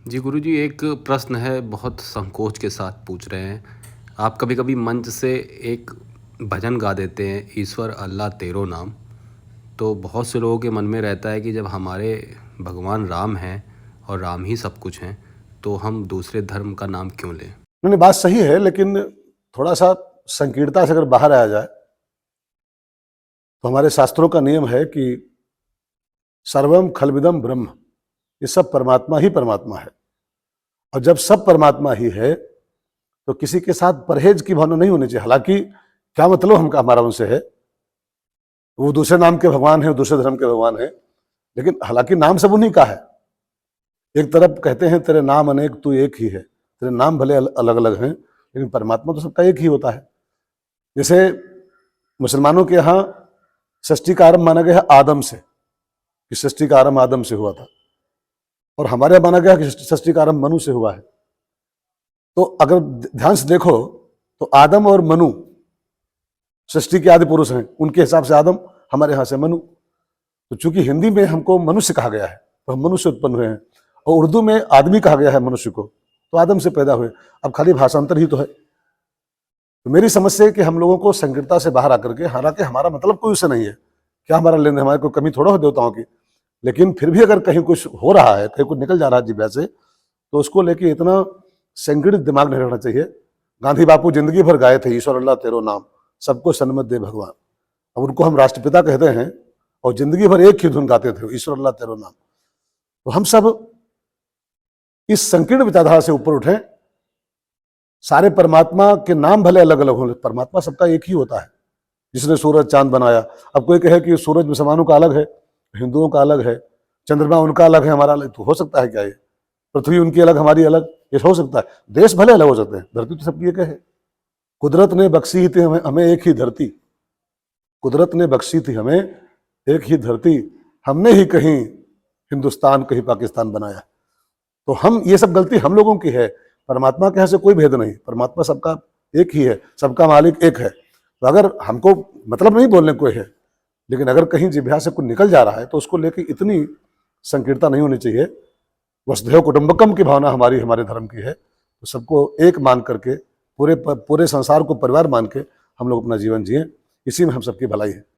जी गुरुजी, एक प्रश्न है, बहुत संकोच के साथ पूछ रहे हैं। आप कभी-कभी मंच से एक भजन गा देते हैं, ईश्वर अल्लाह तेरो नाम। तो बहुत से लोगों के मन में रहता है कि जब हमारे भगवान राम हैं और राम ही सब कुछ हैं, तो हम दूसरे धर्म का नाम क्यों लें? नहीं, बात सही है, लेकिन थोड़ा-सा संकीर्णता से अगर बाहर आया जाए, तो हमारे शास्त्रों का नियम है कि सर्वम खलविदम ब्रह्म, ये सब परमात्मा ही परमात्मा है। और जब सब परमात्मा ही है, तो किसी के साथ परहेज की भावना नहीं होनी चाहिए। हालांकि क्या मतलब हमारा उनसे है, वो दूसरे नाम के भगवान है, दूसरे धर्म के भगवान है, लेकिन हालांकि नाम सब उन्हीं का है। एक तरफ कहते हैं तेरे नाम अनेक तू एक ही है, तेरे नाम भले अलग अलग हैं, लेकिन परमात्मा तो सबका एक ही होता है। जैसे मुसलमानों के यहाँ सृष्टि का आरंभ माना गया है आदम से, कि सृष्टि का आरंभ आदम से हुआ था, और हमारे यहाँ माना गया कि सृष्टि का आरंभ मनु से हुआ है। तो अगर ध्यान से देखो, तो आदम और मनु सृष्टि के आदि पुरुष हैं, उनके हिसाब से आदम, हमारे यहाँ से मनु। तो चूंकि हिंदी में हमको मनुष्य कहा गया है, तो हम मनुष्य उत्पन्न हुए हैं, और उर्दू में आदमी कहा गया है मनुष्य को, तो आदम से पैदा हुए। अब खाली भाषांतर ही तो है। तो मेरी समझ से कि हम लोगों को संकीर्णता से बाहर आकर के, हालांकि हमारा मतलब कोई उससे नहीं है, क्या हमारा लेन देन, हमारे कोई कमी थोड़ा हो देवताओं की, लेकिन फिर भी अगर कहीं कुछ हो रहा है, कहीं कुछ निकल जा रहा है जिभ्या से, तो उसको लेके इतना संकीर्णित दिमाग नहीं रखना चाहिए। गांधी बापू जिंदगी भर गाए थे ईश्वर अल्लाह तेरो नाम, सबको सन्मत दे भगवान। अब उनको हम राष्ट्रपिता कहते हैं, और जिंदगी भर एक ही धुन गाते थे, ईश्वर अल्लाह तेरो नाम। तो हम सब इस संकीर्ण विचारधारा से ऊपर उठे। सारे परमात्मा के नाम भले अलग अलग हो, परमात्मा सबका एक ही होता है, जिसने सूरज चांद बनाया। अब कोई कहे कि सूरज मुसलमानों का अलग है, हिंदुओं का अलग है, चंद्रमा उनका अलग है, हमारा अलग, तो हो सकता है क्या ये? पृथ्वी उनकी अलग, हमारी अलग, ये हो सकता है। देश भले अलग हो सकते हैं, धरती तो सबकी एक है। कुदरत ने बख्शी थी हमें एक ही धरती, कुदरत ने बख्शी थी हमें एक ही धरती, हमने ही कहीं हिंदुस्तान कहीं पाकिस्तान बनाया। तो हम, ये सब गलती हम लोगों की है। परमात्मा के यहाँ से कोई भेद नहीं, परमात्मा सबका एक ही है, सबका मालिक एक है। तो अगर हमको मतलब नहीं बोलने कोई है, लेकिन अगर कहीं जिभ्या से कुछ निकल जा रहा है, तो उसको लेकर इतनी संकीर्णता नहीं होनी चाहिए। वसुधैव कुटुंबकम की भावना हमारे धर्म की है। तो सबको एक मान करके, पूरे संसार को परिवार मान के हम लोग अपना जीवन जिए, इसी में हम सबकी भलाई है।